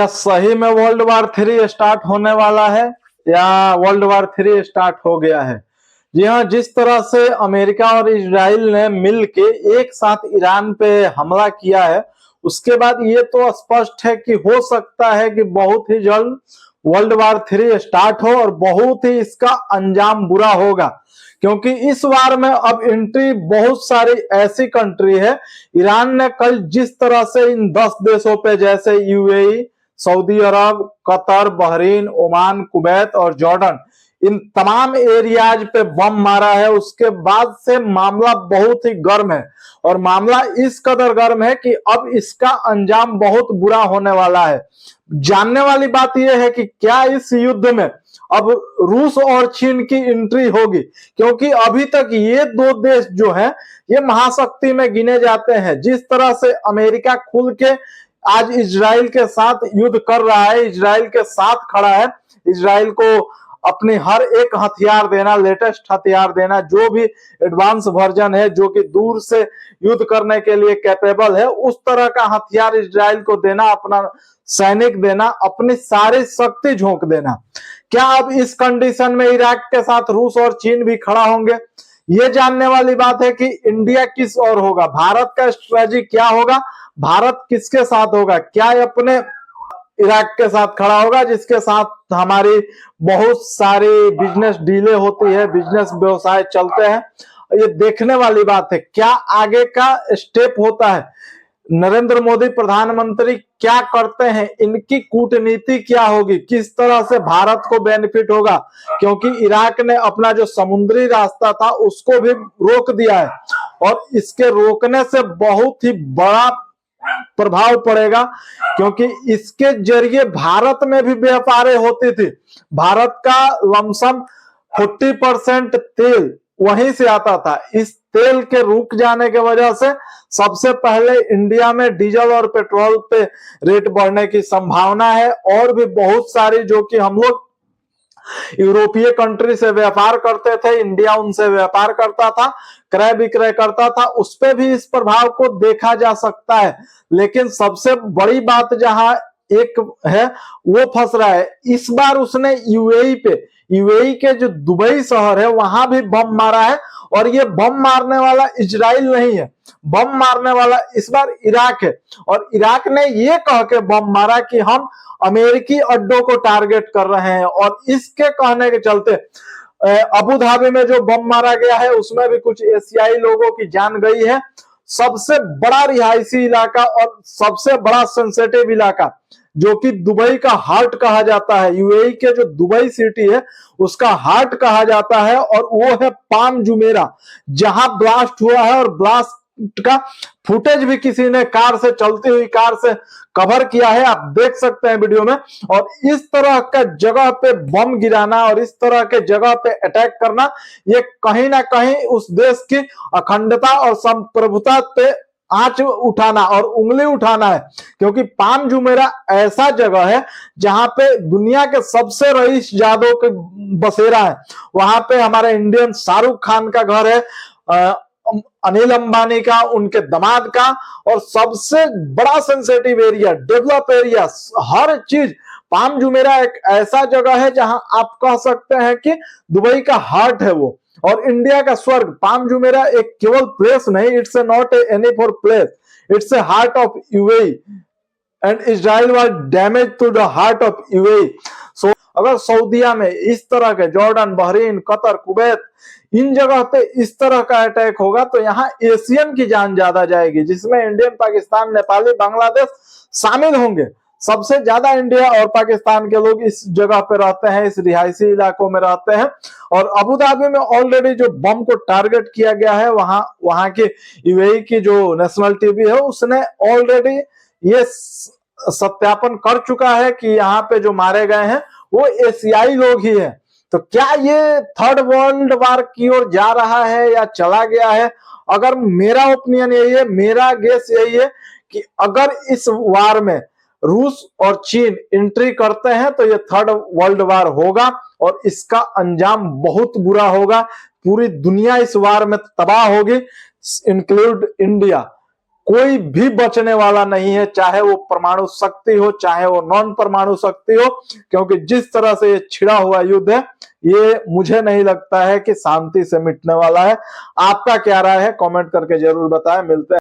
क्या सही में वर्ल्ड वार 3 स्टार्ट होने वाला है या वर्ल्ड वार 3 स्टार्ट हो गया है? जी हाँ, जिस तरह से अमेरिका और इजराइल ने मिलके एक साथ ईरान पे हमला किया है, उसके बाद ये तो स्पष्ट है कि हो सकता है कि बहुत ही जल्द वर्ल्ड वार 3 स्टार्ट हो और बहुत ही इसका अंजाम बुरा होगा, क्योंकि इस वार में अब एंट्री बहुत सारी ऐसी कंट्री है। ईरान ने कल जिस तरह से इन 10 देशों पे, जैसे यूएई, सऊदी अरब, कतर, बहरीन, ओमान, कुवैत और जॉर्डन, इन तमाम एरियाज पे बम मारा है, उसके बाद से मामला बहुत ही गर्म है। और मामला इस कदर गर्म है कि अब इसका अंजाम बहुत बुरा होने वाला है। जानने वाली बात यह है कि क्या इस युद्ध में अब रूस और चीन की एंट्री होगी, क्योंकि अभी तक ये दो देश जो हैं ये महाशक्ति में गिने जाते हैं। जिस तरह से अमेरिका खुल के आज इजराइल के साथ युद्ध कर रहा है, इजराइल के साथ खड़ा है, इजराइल को अपनी हर एक हथियार देना, लेटेस्ट हथियार देना, जो भी एडवांस वर्जन है, जो कि दूर से युद्ध करने के लिए कैपेबल है, उस तरह का हथियार इजराइल को देना, अपना सैनिक देना, अपनी सारी शक्ति झोंक देना। क्या अब इस कंडीशन में इराक के साथ रूस और चीन भी खड़ा होंगे? ये जानने वाली बात है कि इंडिया किस ओर होगा, भारत का स्ट्रेटजी क्या होगा, भारत किसके साथ होगा? क्या अपने इराक के साथ खड़ा होगा, जिसके साथ हमारी बहुत सारी बिजनेस डीले होती है, बिजनेस व्यवसाय चलते हैं? ये देखने वाली बात है क्या आगे का स्टेप होता है। नरेंद्र मोदी प्रधानमंत्री क्या करते हैं, इनकी कूटनीति क्या होगी, किस तरह से भारत को बेनिफिट होगा, क्योंकि इराक ने अपना जो समुद्री रास्ता था उसको भी रोक दिया है और इसके रोकने से बहुत ही बड़ा प्रभाव पड़ेगा, क्योंकि इसके जरिए भारत में भी व्यापार होती थी। भारत का लमसम 40% तेल वहीं से आता था। इस तेल के रुक जाने की वजह से सबसे पहले इंडिया में डीजल और पेट्रोल पे रेट बढ़ने की संभावना है। और भी बहुत सारी, जो कि हम लोग यूरोपीय कंट्री से व्यापार करते थे, इंडिया उनसे व्यापार करता था, क्रय विक्रय करता था, उस पे भी इस प्रभाव को देखा जा सकता है। लेकिन सबसे बड़ी बात जहां एक है वो फंस रहा है, इस बार उसने यूएई पे, यूएई के जो दुबई शहर है वहां भी बम मारा है। और ये बम मारने वाला इजराइल नहीं है, बम मारने वाला इस बार इराक है। और इराक ने ये कह के बम मारा कि हम अमेरिकी अड्डों को टारगेट कर रहे हैं, और इसके कहने के चलते अबू धाबी में जो बम मारा गया है उसमें भी कुछ एशियाई लोगों की जान गई है। सबसे बड़ा रिहायशी इलाका और सबसे बड़ा सेंसिटिव इलाका, जो कि दुबई का हार्ट कहा जाता है, यूएई के जो दुबई सिटी है उसका हार्ट कहा जाता है, और वो है पाम जुमेरा, जहां ब्लास्ट हुआ है। और ब्लास्ट का फुटेज भी किसी ने कार से, चलती हुई कार से कवर किया है, आप देख सकते हैं वीडियो में। और इस तरह का जगह पे बम गिराना और इस तरह के जगह पे अटैक करना, ये कहीं ना कहीं उस देश की अखंडता और संप्रभुता पे आंच उठाना और उंगली उठाना है। क्योंकि पाम जुमेरा ऐसा जगह है जहां पे दुनिया के सबसे रईस जादों के बसेरा है। वहां पे हमारे इंडियन शाहरुख खान का घर है, अनिल अंबानी का, उनके दामाद का, और सबसे बड़ा सेंसिटिव एरिया, डेवलप एरिया, हर चीज। पाम जुमेरा एक ऐसा जगह है जहां आप कह सकते हैं कि दुबई का हार्ट है वो, और इंडिया का स्वर्ग। पाम जुमेरा एक केवल प्लेस नहीं, it's not any for place, it's a heart of UAE, and Israel was damage to the heart of UAE. So अगर सऊदीया में इस तरह के, जॉर्डन, बहरीन, कतर, कुवैत, इन जगह पे इस तरह का अटैक होगा तो यहाँ एशियन की जान ज्यादा जाएगी, जिसमें इंडियन, पाकिस्तान, नेपाली, बांग्लादेश शामिल होंगे। सबसे ज्यादा इंडिया और पाकिस्तान के लोग इस जगह पे रहते हैं, इस रिहायशी इलाकों में रहते हैं। और अबू धाबी में ऑलरेडी जो बम को टारगेट किया गया है, वहां की यूएई की जो नेशनल टीवी है उसने ऑलरेडी ये सत्यापन कर चुका है कि यहाँ पे जो मारे गए हैं वो एशियाई लोग ही हैं। तो क्या ये थर्ड वर्ल्ड वार की ओर जा रहा है या चला गया है? अगर मेरा ओपिनियन यही है, मेरा गेस यही है कि अगर इस वार में रूस और चीन एंट्री करते हैं तो ये थर्ड वर्ल्ड वार होगा और इसका अंजाम बहुत बुरा होगा। पूरी दुनिया इस वार में तबाह होगी, इंक्लूड इंडिया। कोई भी बचने वाला नहीं है, चाहे वो परमाणु शक्ति हो, चाहे वो नॉन परमाणु शक्ति हो, क्योंकि जिस तरह से ये छिड़ा हुआ युद्ध है, ये मुझे नहीं लगता है कि शांति से मिटने वाला है। आपका क्या राय है, कमेंट करके जरूर बताएं। मिलते हैं।